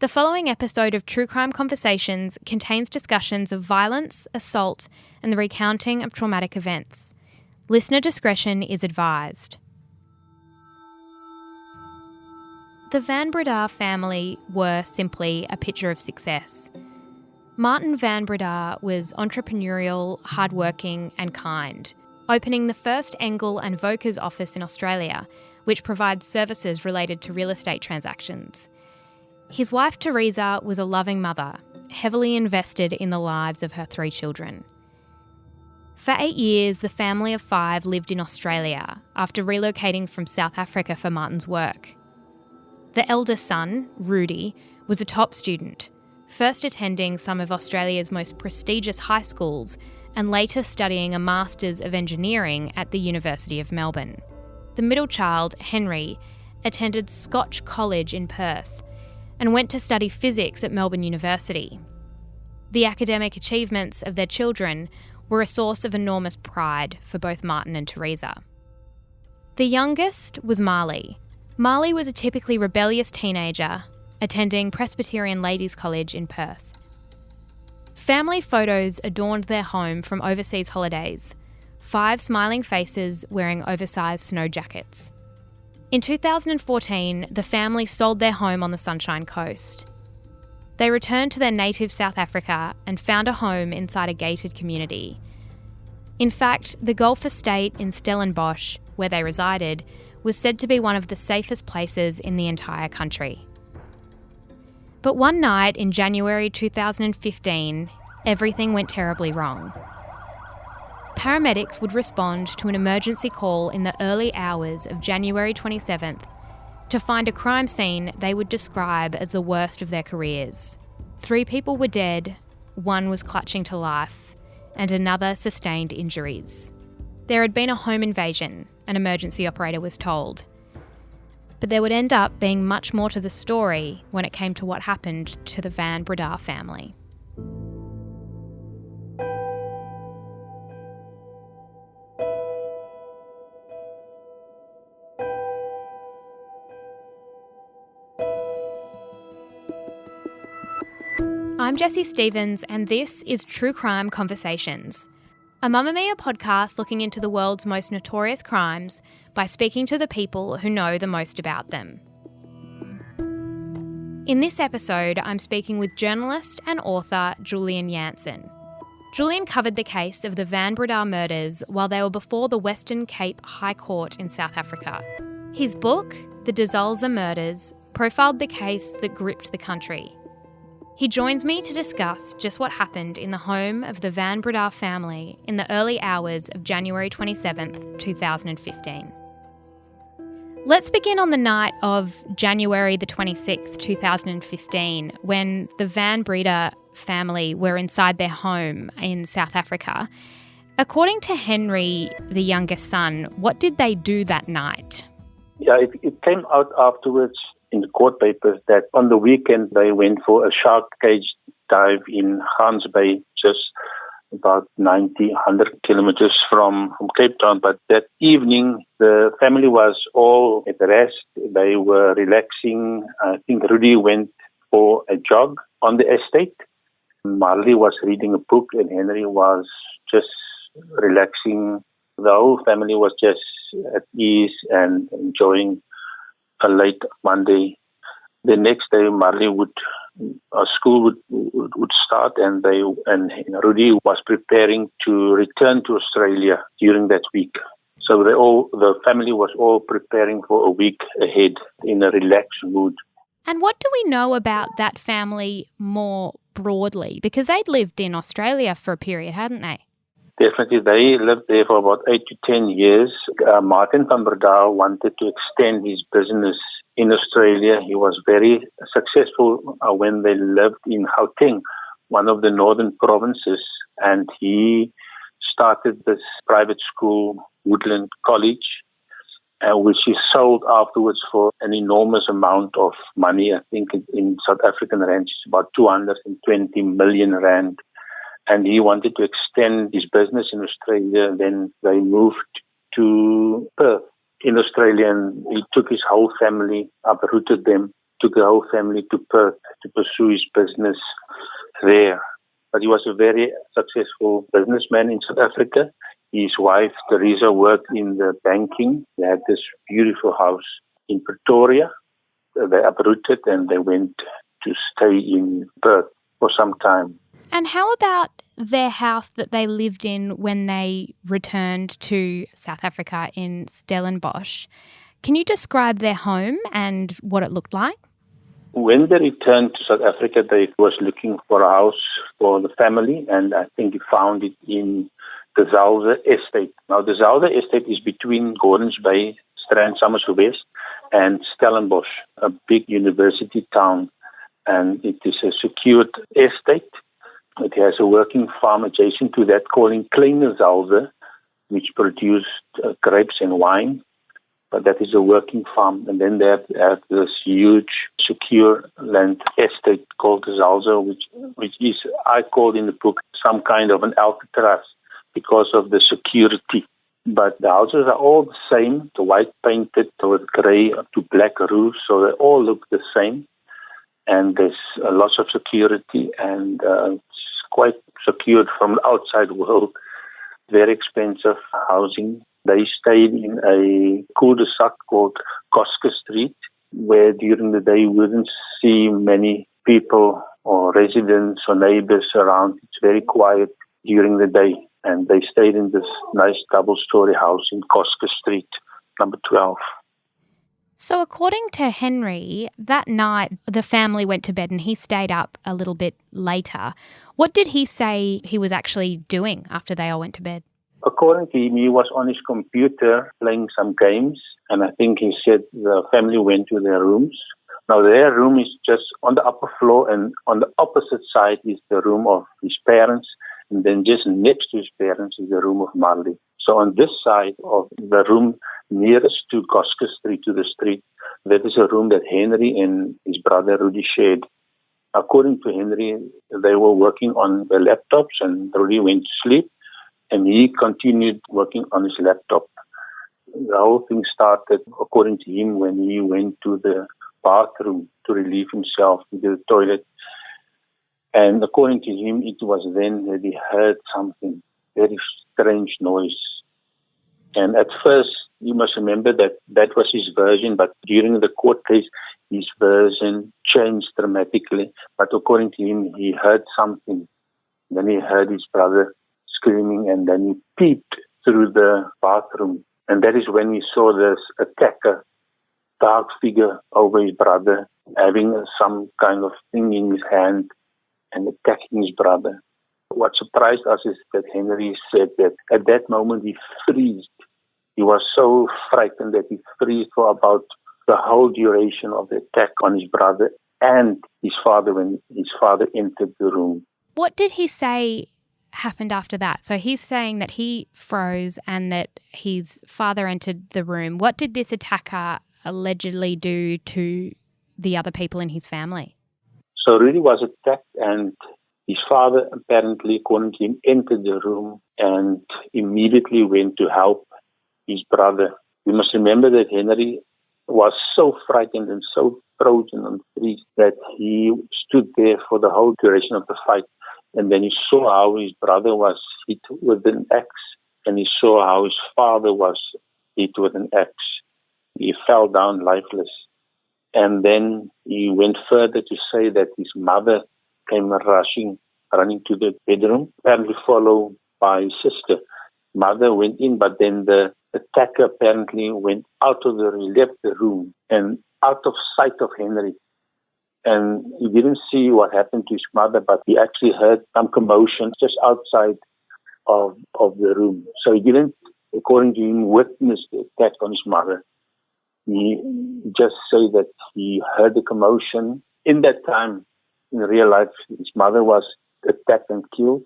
The following episode of True Crime Conversations contains discussions of violence, assault, and the recounting of traumatic events. Listener discretion is advised. The Van Breda family were simply a picture of success. Martin Van Breda was entrepreneurial, hardworking, and kind, opening the first Engel and Volker's office in Australia, which provides services related to real estate transactions. His wife Teresa was a loving mother, heavily invested in the lives of her 3 children. For 8 years, the family of 5 lived in Australia after relocating from South Africa for Martin's work. The eldest son, Rudi, was a top student, first attending some of Australia's most prestigious high schools and later studying a Masters of Engineering at the University of Melbourne. The middle child, Henri, attended Scotch College in Perth and went to study physics at Melbourne University. The academic achievements of their children were a source of enormous pride for both Martin and Teresa. The youngest was Marli. Marli was a typically rebellious teenager attending Presbyterian Ladies' College in Perth. Family photos adorned their home from overseas holidays, 5 smiling faces wearing oversized snow jackets. In 2014, the family sold their home on the Sunshine Coast. They returned to their native South Africa and found a home inside a gated community. In fact, the Golf Estate in Stellenbosch, where they resided, was said to be one of the safest places in the entire country. But one night in January 2015, everything went terribly wrong. Paramedics would respond to an emergency call in the early hours of January 27th to find a crime scene they would describe as the worst of their careers. 3 people were dead, 1 was clutching to life, and another sustained injuries. There had been a home invasion, an emergency operator was told. But there would end up being much more to the story when it came to what happened to the Van Breda family. I'm Jessie Stevens, and this is True Crime Conversations, a Mamma Mia podcast looking into the world's most notorious crimes by speaking to the people who know the most about them. In this episode, I'm speaking with journalist and author Julian Jansen. Julian covered the case of the Van Breda murders while they were before the Western Cape High Court in South Africa. His book, The Zalze Murders, profiled the case that gripped the country. He joins me to discuss just what happened in the home of the Van Breda family in the early hours of January 27th, 2015. Let's begin on the night of January the 26th, 2015, when the Van Breda family were inside their home in South Africa. According to Henri, the youngest son, what did they do that night? Yeah, it came out afterwards in the court papers that on the weekend they went for a shark cage dive in Gans Bay, just about 100 kilometers from Cape Town. But that evening, the family was all at rest. They were relaxing. I think Rudi went for a jog on the estate. Marli was reading a book and Henri was just relaxing. The whole family was just at ease and enjoying a late Monday. The next day, Marli school would start, and Rudi was preparing to return to Australia during that week. So the family was all preparing for a week ahead in a relaxed mood. And what do we know about that family more broadly? Because they'd lived in Australia for a period, hadn't they? Definitely, they lived there for about 8 to 10 years. Martin Van Breda wanted to extend his business in Australia. He was very successful when they lived in Gauteng, one of the northern provinces, and he started this private school, Woodland College, which he sold afterwards for an enormous amount of money. I think in South African rand, it's about 220 million rand. And he wanted to extend his business in Australia. Then they moved to Perth in Australia, and he took his whole family, uprooted them, took the whole family to Perth to pursue his business there. But he was a very successful businessman in South Africa. His wife, Teresa, worked in the banking. They had this beautiful house in Pretoria. They uprooted and they went to stay in Perth for some time. And how about their house that they lived in when they returned to South Africa in Stellenbosch? Can you describe their home and what it looked like? When they returned to South Africa, they was looking for a house for the family, and I think he found it in the Zalze estate. Now, the Zalze estate is between Gordons Bay, Strand, Somerset West, and Stellenbosch, a big university town, and it is a secured estate. It has a working farm adjacent to that called Kleine Zalze, which produced grapes and wine. But that is a working farm. And then they have this huge secure land estate called the Zalze, which is, I called in the book, some kind of an Alcatraz because of the security. But the houses are all the same, the white painted with grey to black roofs, so they all look the same. And there's lots of security, and it's quite secured from the outside world. Very expensive housing. They stayed in a cul-de-sac called Koske Street, where during the day you wouldn't see many people or residents or neighbors around. It's very quiet during the day. And they stayed in this nice double-story house in Koske Street, number 12. So according to Henri, that night the family went to bed and he stayed up a little bit later. What did he say he was actually doing after they all went to bed? According to him, he was on his computer playing some games, and I think he said the family went to their rooms. Now, their room is just on the upper floor, and on the opposite side is the room of his parents, and then just next to his parents is the room of Marli. So on this side of the room nearest to Koske Street, to the street, that is a room that Henri and his brother Rudi shared. According to Henri, they were working on their laptops, and Rudi went to sleep. And he continued working on his laptop. The whole thing started, according to him, when he went to the bathroom to relieve himself, to the toilet. And according to him, it was then that he heard something, very strange noise. And at first, you must remember that that was his version, but during the court case, his version changed dramatically. But according to him, he heard something. Then he heard his brother screaming, and then he peeped through the bathroom. And that is when he saw this attacker, dark figure over his brother, having some kind of thing in his hand and attacking his brother. What surprised us is that Henri said that at that moment he froze. He was so frightened that he froze for about the whole duration of the attack on his brother and his father when his father entered the room. What did he say happened after that? So he's saying that he froze and that his father entered the room. What did this attacker allegedly do to the other people in his family? So Rudi was attacked, and his father apparently, according to him, entered the room and immediately went to help his brother. We must remember that Henri was so frightened and so frozen and freeze that he stood there for the whole duration of the fight. And then he saw how his brother was hit with an axe, and he saw how his father was hit with an axe. He fell down lifeless. And then he went further to say that his mother came running to the bedroom, apparently followed by his sister. Mother went in, but then the attacker apparently went out of the room, left the room, and out of sight of Henri. And he didn't see what happened to his mother, but he actually heard some commotion just outside of the room. So he didn't, according to him, witness the attack on his mother. He just said that he heard the commotion. In that time, in real life, his mother was attacked and killed,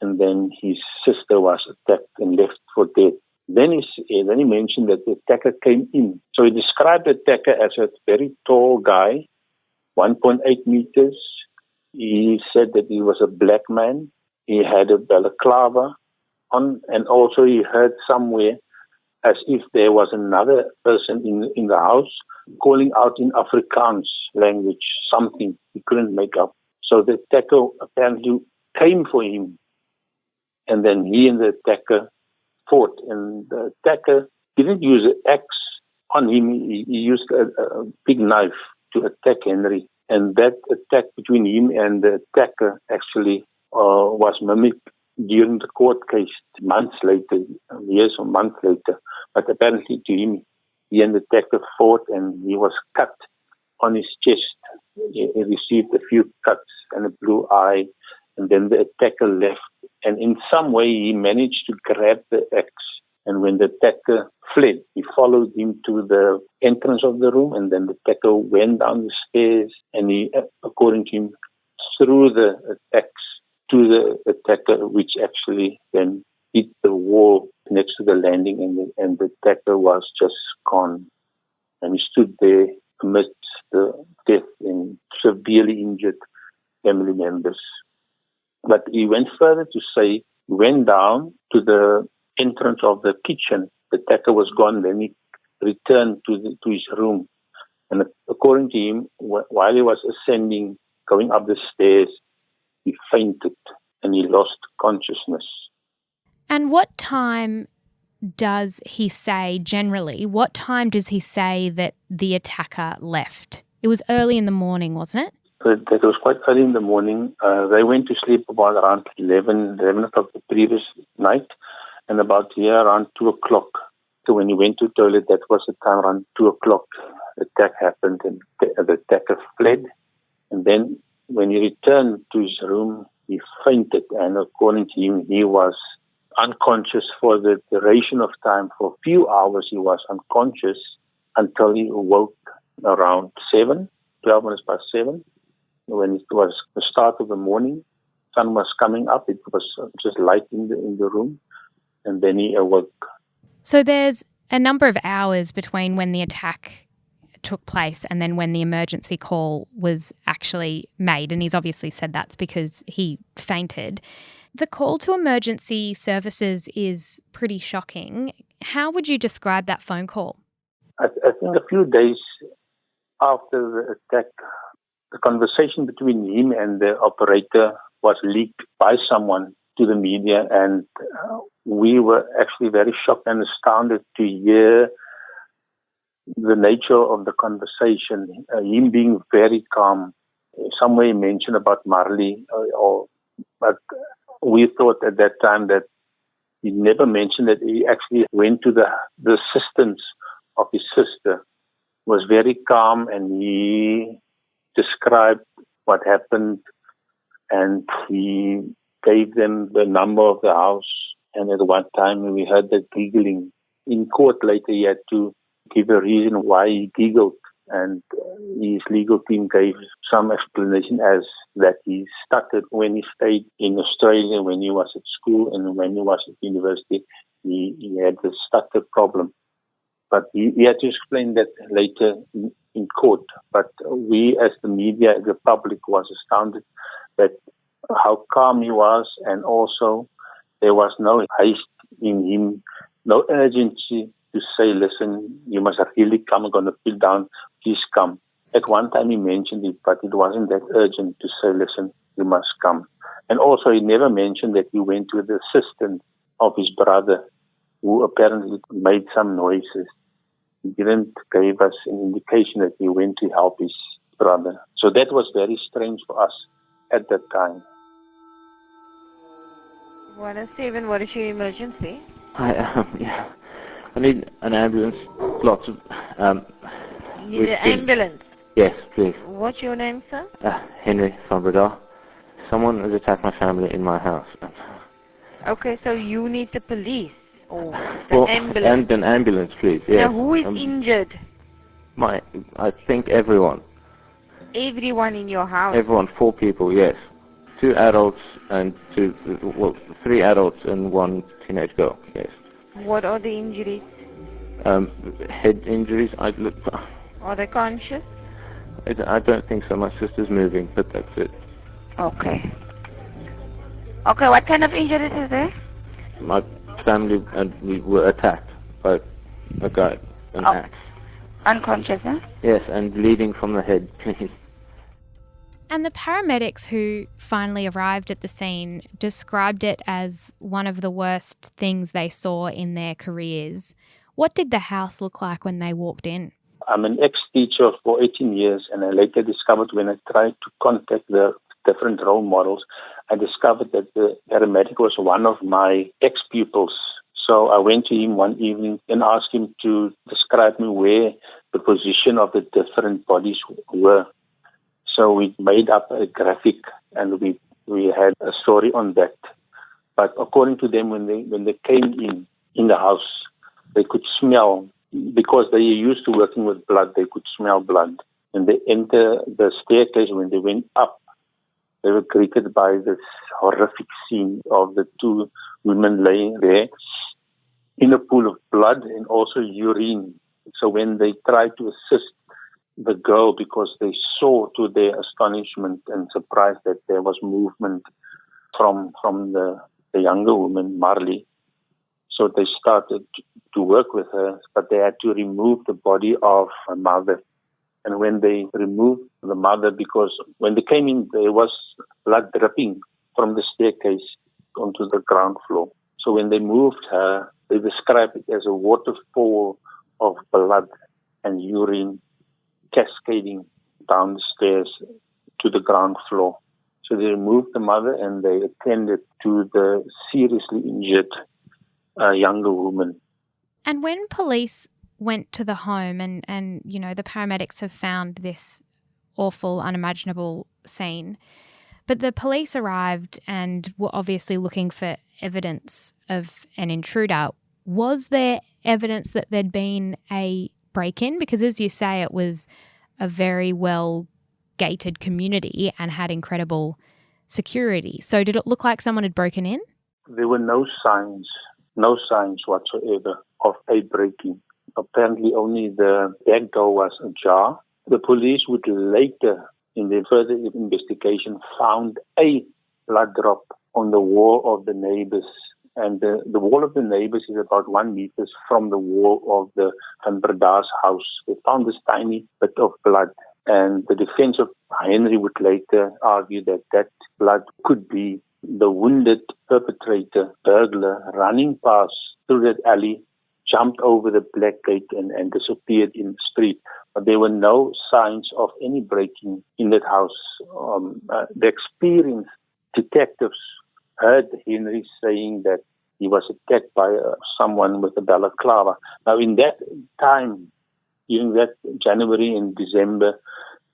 and then his sister was attacked and left for dead. Then he mentioned that the attacker came in. So he described the attacker as a very tall guy, 1.8 meters. He said that he was a black man. He had a balaclava on, and also he heard somewhere as if there was another person in the house calling out in Afrikaans language, something he couldn't make up. So the attacker apparently came for him, and then he and the attacker fought, and the attacker didn't use an axe on him. He used a big knife to attack Henri, and that attack between him and the attacker actually was mimicked during the court case months later, years or months later. But apparently to him, he and the attacker fought, and he was cut on his chest. He received a few cuts and a blue eye, and then the attacker left. And in some way, he managed to grab the axe. And when the attacker fled, he followed him to the entrance of the room, and then the attacker went down the stairs, and he, according to him, threw the axe to the attacker, which actually then hit the wall next to the landing, and the attacker was just gone. And he stood there amidst the death and severely injured family members. But he went further to say, he went down to the entrance of the kitchen. The attacker was gone. Then he returned to his room. And according to him, while he was ascending, going up the stairs, he fainted and he lost consciousness. And what time does he say, generally, what time does he say that the attacker left? It was early in the morning, wasn't it? It was quite early in the morning. They went to sleep about around 11 o'clock the previous night, and about here around 2 o'clock. So when he went to the toilet, that was the time around 2 o'clock. The attack happened, and the attacker fled. And then when he returned to his room, he fainted, and according to him, he was unconscious for the duration of time. For a few hours, he was unconscious until he awoke around 12 minutes past 7. When it was the start of the morning, sun was coming up. It was just light in the room, and then he awoke. So there's a number of hours between when the attack took place and then when the emergency call was actually made, and he's obviously said that's because he fainted. The call to emergency services is pretty shocking. How would you describe that phone call? I think a few days after the attack, the conversation between him and the operator was leaked by someone to the media, and we were actually very shocked and astounded to hear the nature of the conversation, him being very calm. Somewhere he mentioned about Marli, but we thought at that time that he never mentioned that he actually went to the assistance of his sister. He was very calm, and he described what happened, and he gave them the number of the house. And at one time we heard that giggling. In court later, he had to give a reason why he giggled, and his legal team gave some explanation as that he stuttered when he stayed in Australia, when he was at school, and when he was at university, he had the stutter problem. But he had to explain that later in court. But we, as the media, the public, was astounded that how calm he was, and also there was no haste in him, no urgency to say, listen, you must really come, I'm going to put down, please come. At one time he mentioned it, but it wasn't that urgent to say, listen, you must come. And also he never mentioned that he went to the assistant of his brother, who apparently made some noises. He didn't give us an indication that he went to help his brother. So that was very strange for us at that time. 107, what is your emergency? I need an ambulance. Lots of. You need an ambulance? Yes, please. What's your name, sir? Henri and Breda. Someone has attacked my family in my house. Okay, so you need the police or the ambulance? And an ambulance, please. Yes. Now, who is injured? I think everyone. Everyone in your house? Everyone, 4 people, yes. 2 adults and 3 adults and 1 teenage girl, yes. What are the injuries? Head injuries. Are they conscious? I don't think so. My sister's moving, but that's it. Okay. Okay, what kind of injuries is there? My family and we were attacked by a gun, an axe. Unconscious, huh? Yes, and bleeding from the head, please. And the paramedics who finally arrived at the scene described it as one of the worst things they saw in their careers. What did the house look like when they walked in? I'm an ex-teacher for 18 years, and I later discovered when I tried to contact the different role models, I discovered that the paramedic was one of my ex-pupils. So I went to him one evening and asked him to describe me where the position of the different bodies were. So we made up a graphic and we had a story on that. But according to them, when they came in the house, they could smell, because they are used to working with blood, they could smell blood. And they enter the staircase, when they went up, they were greeted by this horrific scene of the two women laying there in a pool of blood and also urine. So when they tried to assist the girl, because they saw to their astonishment and surprise that there was movement from the younger woman, Marli. So they started to work with her, but they had to remove the body of her mother. And when they removed the mother, because when they came in, there was blood dripping from the staircase onto the ground floor. So when they moved her, they described it as a waterfall of blood and urine cascading down the stairs to the ground floor. So they removed the mother and they attended to the seriously injured younger woman. And when police went to the home and you know, the paramedics have found this awful, unimaginable scene, but the police arrived and were obviously looking for evidence of an intruder. Was there evidence that there'd been a break-in? Because as you say, it was a very well-gated community and had incredible security. So did it look like someone had broken in? There were no signs whatsoever of a break-in. Apparently only the back door was ajar. The police would later, in their further investigation, found a blood drop on the wall of the neighbors. And the wall of the neighbors is about 1 meter from the wall of the Van Breda's house. They found this tiny bit of blood. And the defense of Henri would later argue that that blood could be the wounded perpetrator, burglar, running past through that alley, jumped over the black gate and disappeared in the street. But there were no signs of any breaking in that house. The experienced detectives heard Henri saying that he was attacked by someone with a balaclava. Now, in that time, during that January and December,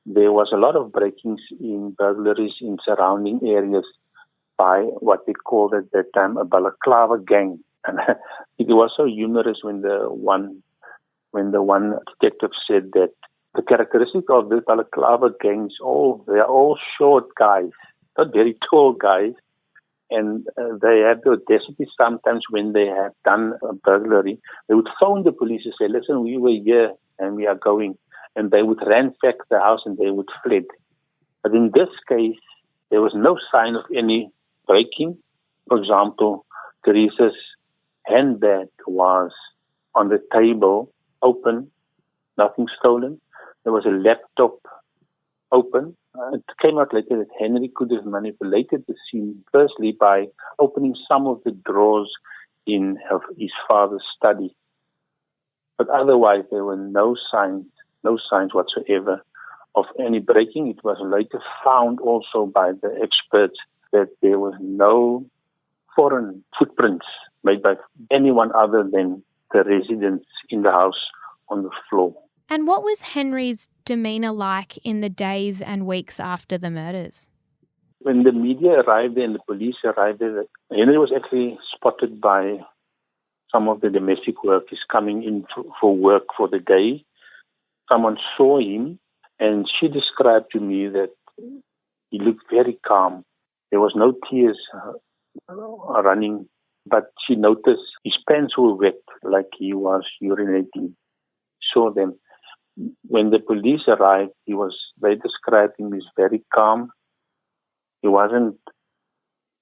there was a lot of breakings in burglaries in surrounding areas by what they called at that time a balaclava gang. And it was so humorous when the one detective said that the characteristic of the balaclava gangs, they are all short guys, not very tall guys. And they had the audacity sometimes when they had done a burglary, they would phone the police and say, listen, we were here and we are going. And they would ransack the house and they would fled. But in this case, there was no sign of any breaking. For example, Teresa's handbag was on the table, open, nothing stolen. There was a laptop open. It came out later that Henri could have manipulated the scene, firstly by opening some of the drawers in his father's study. But otherwise, there were no signs whatsoever of any breaking. It was later found also by the experts that there was no foreign footprints made by anyone other than the residents in the house on the floor. And what was Henri's demeanour like in the days and weeks after the murders? When the media arrived there and the police arrived there, Henri was actually spotted by some of the domestic workers coming in for work for the day. Someone saw him and she described to me that he looked very calm. There was no tears running, but she noticed his pants were wet like he was urinating. Saw them. When the police arrived, they described him as very calm. He wasn't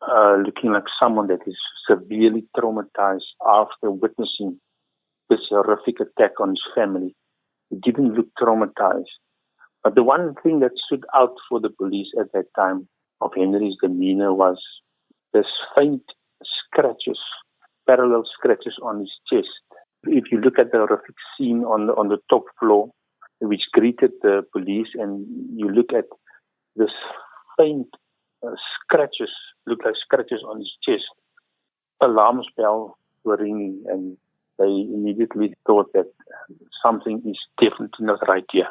looking like someone that is severely traumatized after witnessing this horrific attack on his family. He didn't look traumatized. But the one thing that stood out for the police at that time of Henri's demeanor was this faint scratches, parallel scratches on his chest. If you look at the horrific scene on the top floor, which greeted the police, and you look at this faint scratches, look like scratches on his chest, alarm bells were ringing, and they immediately thought that something is definitely not right here.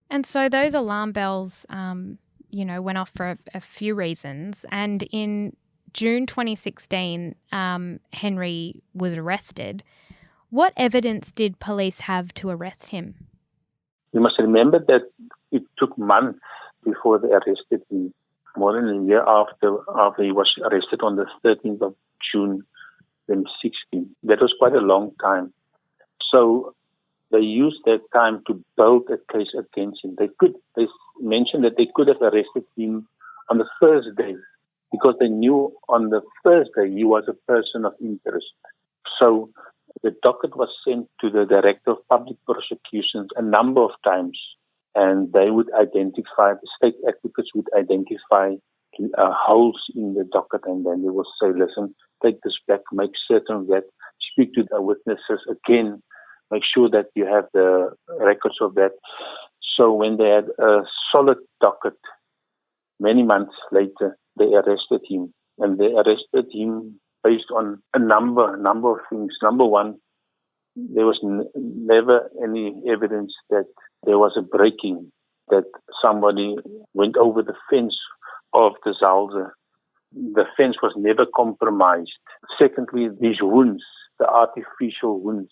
And so those alarm bells, went off for a few reasons. And in June 2016, Henri was arrested. What evidence did police have to arrest him? You must remember that it took months before they arrested him. More than a year after he was arrested on the 13th of June 2016. That was quite a long time. So they used that time to build a case against him. They mentioned that they could have arrested him on the first day because they knew on the first day he was a person of interest. So the docket was sent to the Director of Public Prosecutions a number of times, and they would identify, the state advocates would identify holes in the docket, and then they will say, listen, take this back, make certain that, speak to the witnesses again, make sure that you have the records of that. So when they had a solid docket, many months later, they arrested him. And they arrested him based on a number of things. Number one, there was never any evidence that there was a break-in, that somebody went over the fence of the Zalze. The fence was never compromised. Secondly, these wounds, the artificial wounds,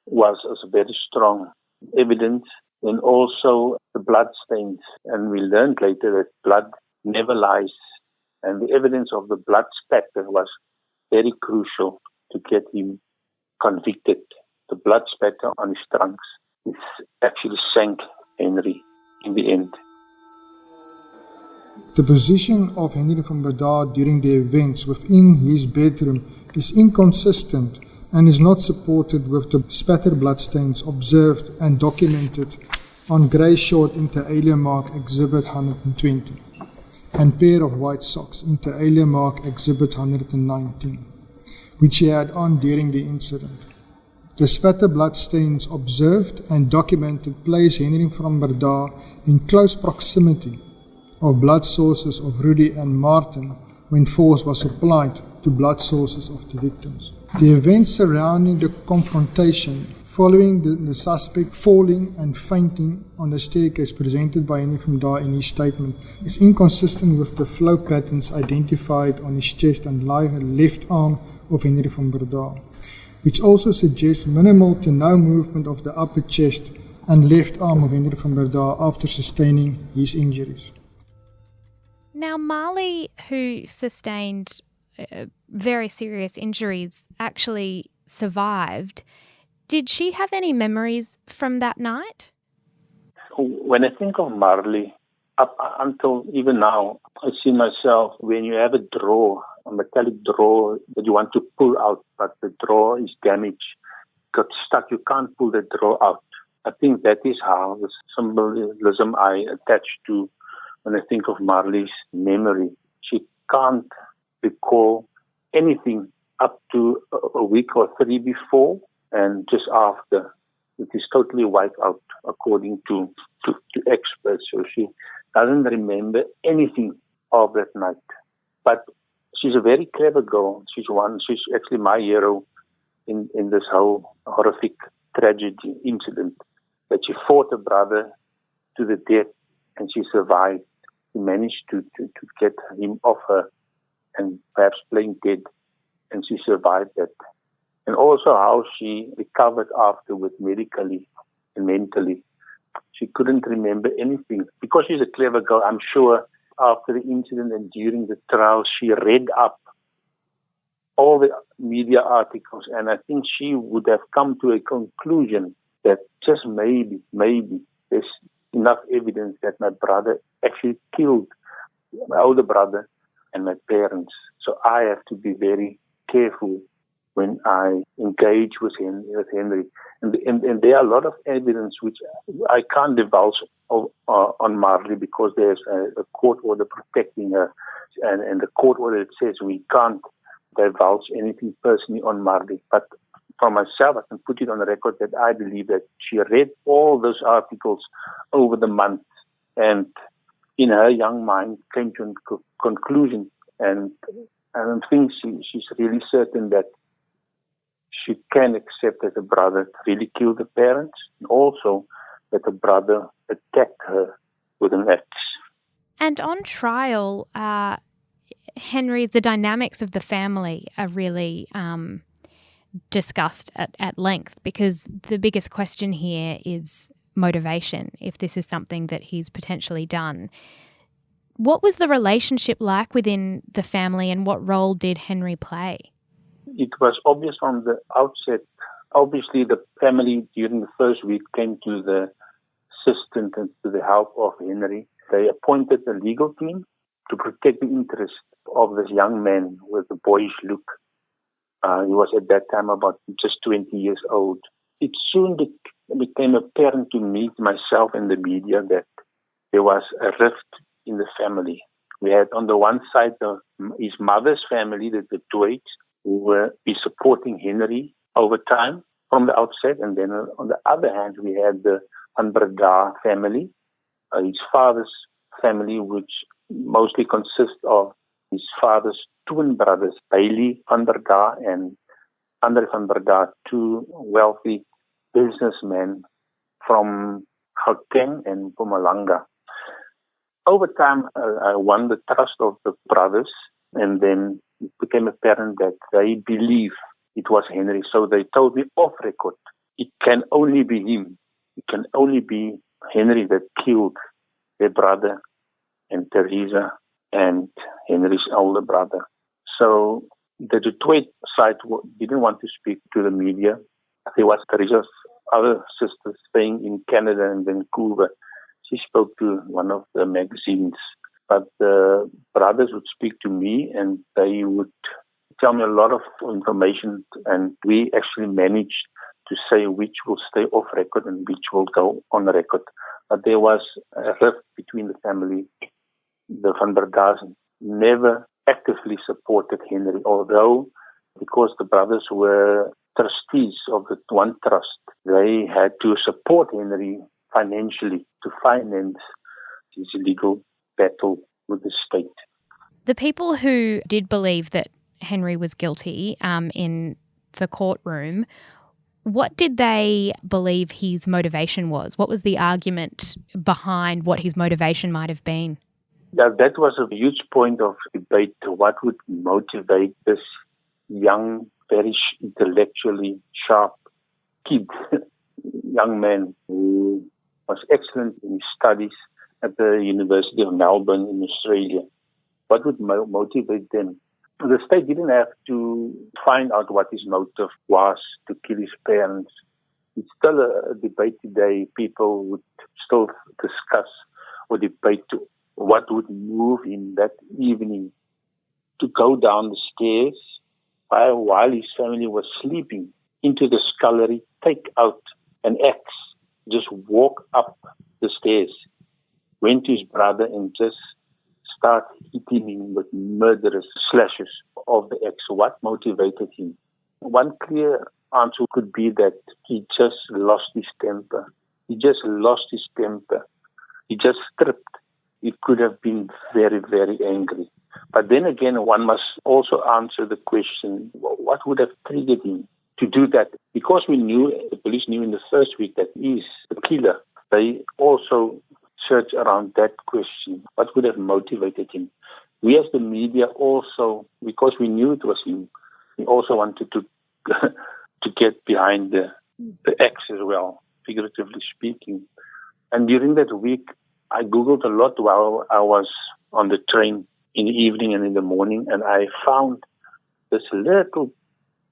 was very strong evidence. And also the blood stains. And we learned later that blood never lies. And the evidence of the blood spatter was very crucial to get him convicted. The blood spatter on his trunks actually sank Henri in the end. The position of Henri van Breda during the events within his bedroom is inconsistent and is not supported with the spatter bloodstains observed and documented on grey short inter alia mark exhibit 120 and pair of white socks inter alia mark exhibit 119, which he had on during the incident. The spatter bloodstains observed and documented place Henri van Breda in close proximity of blood sources of Rudi and Martin when force was applied to blood sources of the victims. The events surrounding the confrontation following the suspect falling and fainting on the staircase presented by Henri van Breda in his statement is inconsistent with the flow patterns identified on his chest and left arm of Henri van Breda, which also suggests minimal to no movement of the upper chest and left arm of Henri van Breda after sustaining his injuries. Now, Marli, who sustained very serious injuries, actually survived. Did she have any memories from that night? When I think of Marli, up until even now, I see myself when you have a drawer, a metallic drawer that you want to pull out, but the drawer is damaged, got stuck, you can't pull the drawer out. I think that is how the symbolism I attach to when I think of Marli's memory. She can't recall anything up to a week or three before and just after. It is totally wiped out according to experts. So she doesn't remember anything of that night. But she's a very clever girl. She's actually my hero in this whole horrific tragedy incident, that she fought a brother to the death and she survived. She managed to get him off her and perhaps playing dead, and she survived that. And also how she recovered afterwards medically and mentally. She couldn't remember anything. Because she's a clever girl, I'm sure after the incident and during the trial, she read up all the media articles, and I think she would have come to a conclusion that just maybe there's enough evidence that my brother actually killed my older brother and my parents. So I have to be very careful when I engaged with Henri. And there are a lot of evidence which I can't divulge on Marli because there's a court order protecting her. And the court order says we can't divulge anything personally on Marli. But for myself, I can put it on the record that I believe that she read all those articles over the month and in her young mind came to a conclusion. And I don't think she's really certain that she can accept that the brother really killed the parents and also that the brother attacked her with an axe. And on trial, Henri's, the dynamics of the family are really discussed at length because the biggest question here is motivation, if this is something that he's potentially done. What was the relationship like within the family and what role did Henri play? It was obvious from the outset. Obviously, the family during the first week came to the assistance and to the help of Henri. They appointed a legal team to protect the interest of this young man with a boyish look. He was at that time about just 20 years old. It soon became apparent to me, myself and the media, that there was a rift in the family. We had on the one side his mother's family, the Dwights, who were supporting Henri over time from the outset. And then on the other hand, we had the Breda family, his father's family, which mostly consists of his father's twin brothers, Bailey van Breda and Andre van Breda, two wealthy businessmen from Gauteng and Mpumalanga. Over time, I won the trust of the brothers, and then it became apparent that they believe it was Henri. So they told me off record, it can only be him. It can only be Henri that killed their brother and Teresa and Henri's older brother. So the Detroit side didn't want to speak to the media. There was Teresa's other sister staying in Canada and Vancouver. She spoke to one of the magazines. But the brothers would speak to me and they would tell me a lot of information, and we actually managed to say which will stay off record and which will go on the record. But there was a rift between the family. The Van Breda's never actively supported Henri, although because the brothers were trustees of the one trust, they had to support Henri financially to finance his legal battle with the state. The people who did believe that Henri was guilty in the courtroom, what did they believe his motivation was? What was the argument behind what his motivation might have been? That was a huge point of debate. What would motivate this young, very intellectually sharp kid, young man who was excellent in his studies at the University of Melbourne in Australia? What would motivate them? The state didn't have to find out what his motive was to kill his parents. It's still a debate today. People would still discuss or debate what would move him that evening to go down the stairs while his family was sleeping into the scullery, take out an axe, just walk up the stairs, went to his brother and just start hitting him with murderous slashes of the axe. What motivated him? One clear answer could be that he just lost his temper. He just lost his temper. He just stripped. It could have been very, very angry. But then again, one must also answer the question, what would have triggered him to do that? Because the police knew in the first week that he is the killer. They also search around that question. What would have motivated him? We as the media also, because we knew it was him, we also wanted to to get behind the axe as well, figuratively speaking. And during that week, I Googled a lot while I was on the train in the evening and in the morning, and I found this little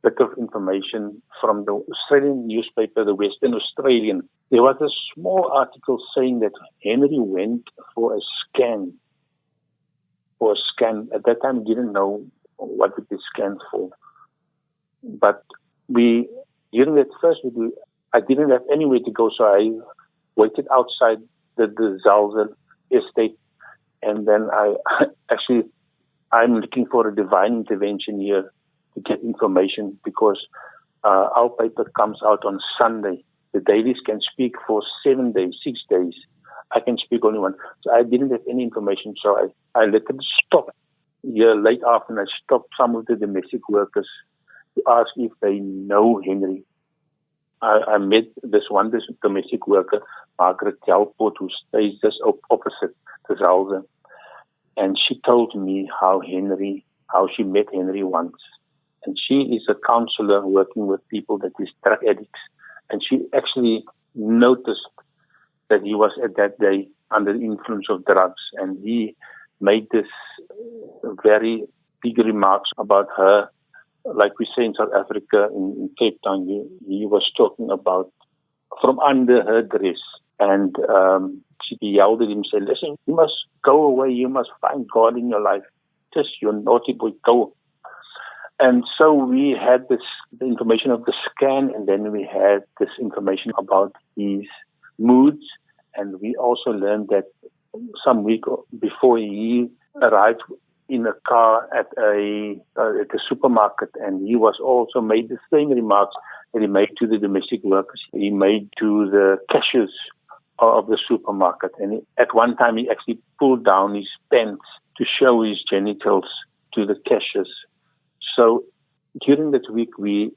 bit of information from the Australian newspaper, the Western Australian. There was a small article saying that Henri went for a scan. At that time, he didn't know what it is scanned for. But during that first week, I didn't have anywhere to go, so I waited outside the Zalze estate, and then I'm looking for a divine intervention here to get information, because our paper comes out on Sunday. The dailies can speak for 7 days, 6 days. I can speak only one. So I didn't have any information, so I let them stop. Here late afternoon, I stopped some of the domestic workers to ask if they know Henri. I met this one domestic worker, Margaret Jalport, who stays just opposite the Zalze. And she told me how she met Henri once. And she is a counselor working with people that is drug addicts. And she actually noticed that he was at that day under the influence of drugs. And he made this very big remarks about her. Like we say in South Africa, in Cape Town, he was talking about from under her dress. And she yelled at him, said, listen, you must go away. You must find God in your life. Just you're naughty boy, go. And so we had the information of the scan, and then we had this information about his moods. And we also learned that some week before he arrived in a car at a supermarket, and he was also made the same remarks that he made to the domestic workers. He made to the cashiers of the supermarket. And at one time, he actually pulled down his pants to show his genitals to the cashiers. So during that week, we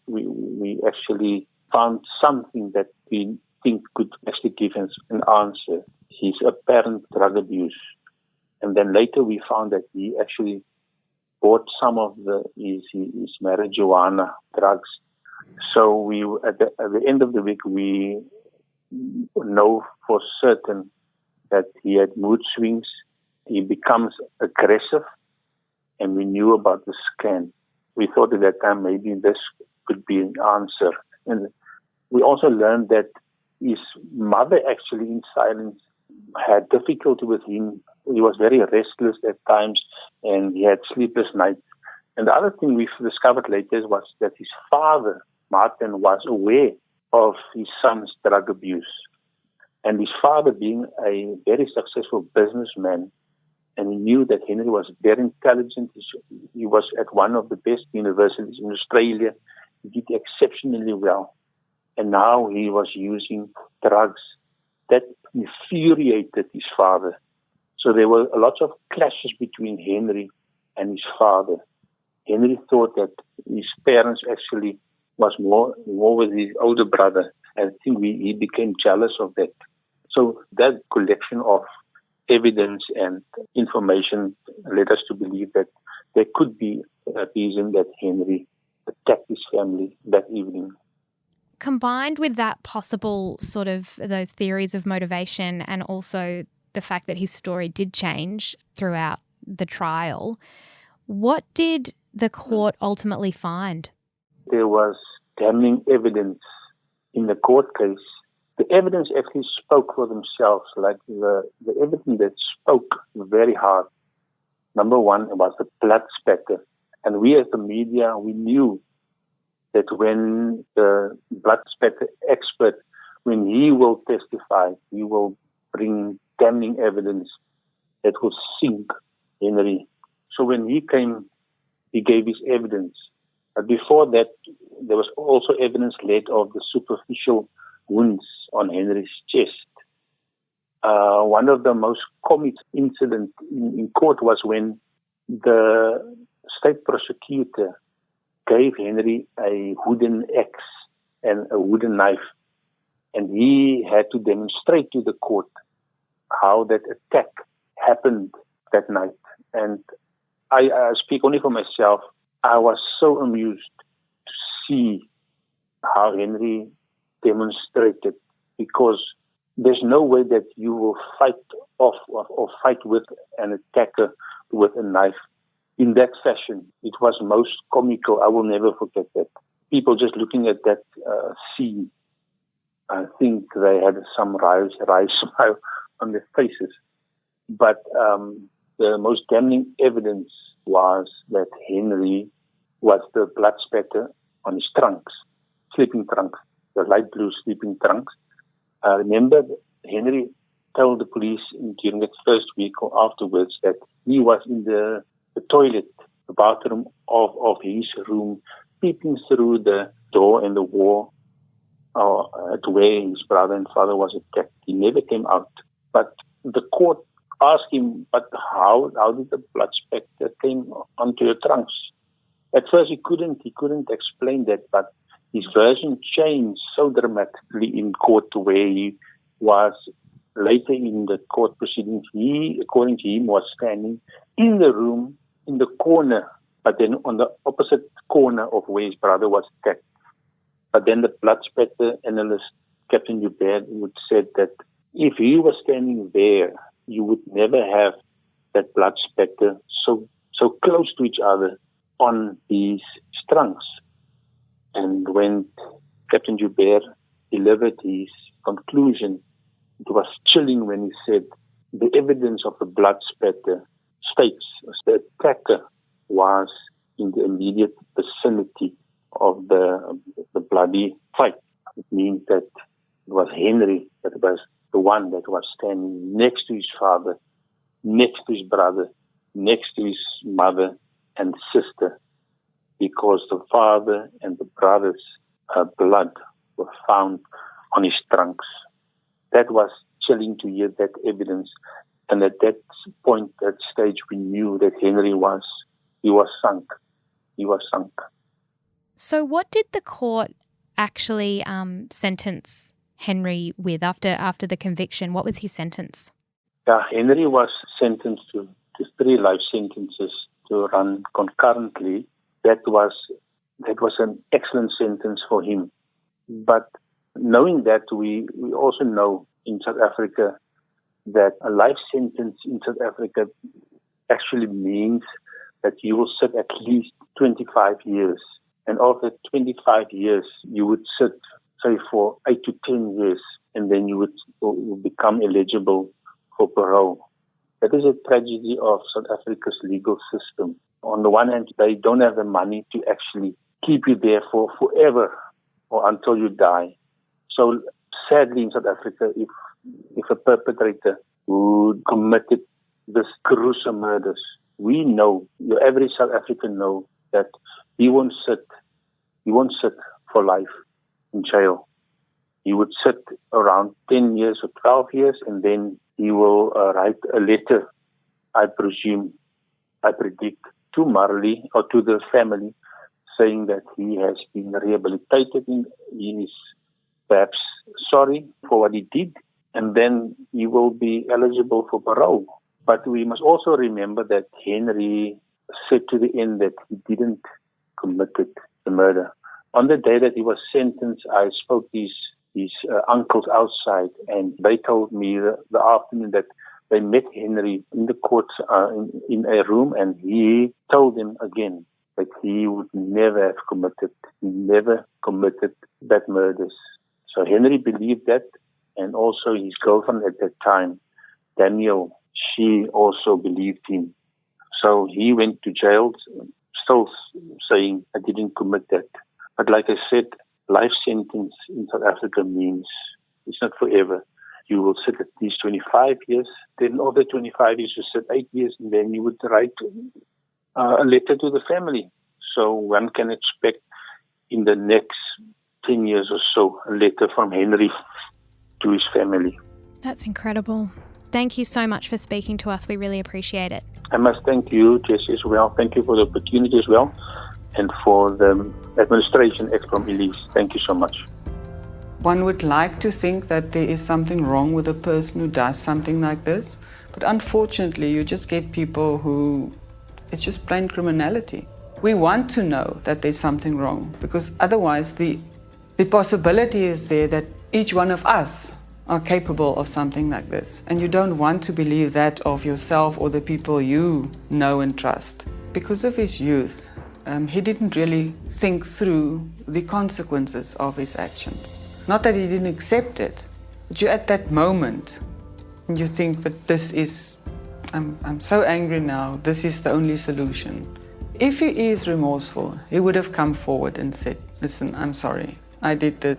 actually found something that we think could actually give us an answer. His apparent drug abuse. And then later we found that he actually bought some of his marijuana drugs. So at the end of the week, we know for certain that he had mood swings. He becomes aggressive, and we knew about the scan. We thought at that time maybe this could be an answer. And we also learned that his mother actually in silence had difficulty with him. He was very restless at times, and he had sleepless nights. And the other thing we discovered later was that his father, Martin, was aware of his son's drug abuse. And his father, being a very successful businessman, and he knew that Henri was very intelligent. He was at one of the best universities in Australia. He did exceptionally well. And now he was using drugs. That infuriated his father. So there were a lot of clashes between Henri and his father. Henri thought that his parents actually was more with his older brother. And I think he became jealous of that. So that collection of evidence and information led us to believe that there could be a reason that Henri attacked his family that evening. Combined with that possible sort of those theories of motivation, and also the fact that his story did change throughout the trial, what did the court ultimately find? There was damning evidence in the court case. The evidence actually spoke for themselves, like the evidence that spoke very hard. Number one was the blood spatter. And we as the media, we knew that when the blood spatter expert, when he will testify, he will bring damning evidence that will sink Henri. So when he came, he gave his evidence. But before that, there was also evidence laid of the superficial wounds on Henri's chest. One of the most comic incidents in court was when the state prosecutor gave Henri a wooden axe and a wooden knife, and he had to demonstrate to the court how that attack happened that night. And I speak only for myself. I was so amused to see how Henri demonstrated, because there's no way that you will fight off or fight with an attacker with a knife in that fashion. It was most comical. I will never forget that. People just looking at that scene, I think they had some wry smile on their faces. But the most damning evidence was that Henri was the blood spatter, on his trunks, sleeping trunks, the light blue sleeping trunks. I remember Henri told the police during that first week or afterwards that he was in the toilet, the bathroom of his room, peeping through the door and the wall at where his brother and father was attacked. He never came out. But the court asked him, but how did the blood speck that came onto your trunks? At first he couldn't explain that, but his version changed so dramatically in court to where he was later in the court proceedings. He, according to him, was standing in the room in the corner, but then on the opposite corner of where his brother was attacked. But then the blood spatter analyst, Captain Hubert, would said that if he was standing there, you would never have that blood spatter so close to each other on these trunks. And when Captain Hubert delivered his conclusion, it was chilling when he said the evidence of the blood spatter states the attacker was in the immediate vicinity of the bloody fight. It means that it was Henri that was the one that was standing next to his father, next to his brother, next to his mother and sister, because the father and the brother's blood were found on his trunks. That was chilling to hear that evidence. And at that point, that stage, we knew that Henri was sunk. He was sunk. So what did the court actually sentence Henri with after the conviction? What was his sentence? Yeah, Henri was sentenced to 3 life sentences to run concurrently. That was an excellent sentence for him. But knowing that, we also know in South Africa that a life sentence in South Africa actually means that you will sit at least 25 years. And after 25 years, you would sit, say, for 8 to 10 years, and then you would become eligible for parole. That is a tragedy of South Africa's legal system. On the one hand, they don't have the money to actually keep you there for forever or until you die. So sadly in South Africa, if a perpetrator who committed this gruesome murders, we know, the average South African know that he won't sit for life in jail. He would sit around 10 years or 12 years, and then he will write a letter, I predict, to Marli or to the family, saying that he has been rehabilitated, he is perhaps sorry for what he did, and then he will be eligible for parole. But we must also remember that Henri said to the end that he didn't commit the murder. On the day that he was sentenced, I spoke to his uncles outside, and they told me the afternoon that they met Henri in the courts in a room, and he told them again that he would never have committed that murders. So Henri believed that, and also his girlfriend at that time, Daniel, she also believed him. So he went to jail, still saying, I didn't commit that. But like I said, life sentence in South Africa means it's not forever. You will sit at least 25 years. Then after 25 years, you sit 8 years, and then you would write a letter to the family. So one can expect in the next 10 years or so a letter from Henri to his family. That's incredible. Thank you so much for speaking to us. We really appreciate it. I must thank you, Jessie, as well. Thank you for the opportunity as well, and for the administration from Elise. Thank you so much. One would like to think that there is something wrong with a person who does something like this, but unfortunately you just get people who, it's just plain criminality. We want to know that there's something wrong, because otherwise the possibility is there that each one of us are capable of something like this, and you don't want to believe that of yourself or the people you know and trust. Because of his youth, he didn't really think through the consequences of his actions. Not that he didn't accept it, but you're at that moment and you think, but this is, I'm so angry now, this is the only solution. If he is remorseful, he would have come forward and said, listen, I'm sorry, I did that.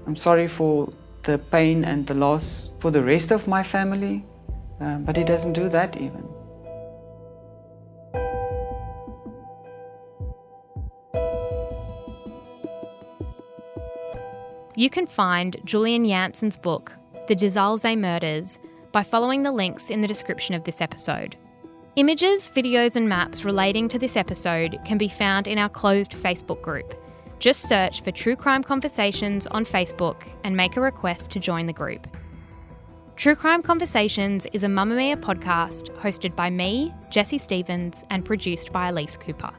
I'm sorry for the pain and the loss for the rest of my family, but he doesn't do that even. You can find Julian Janssen's book, The Zalze Murders, by following the links in the description of this episode. Images, videos and maps relating to this episode can be found in our closed Facebook group. Just search for True Crime Conversations on Facebook and make a request to join the group. True Crime Conversations is a Mamma Mia podcast hosted by me, Jessie Stevens, and produced by Elise Cooper.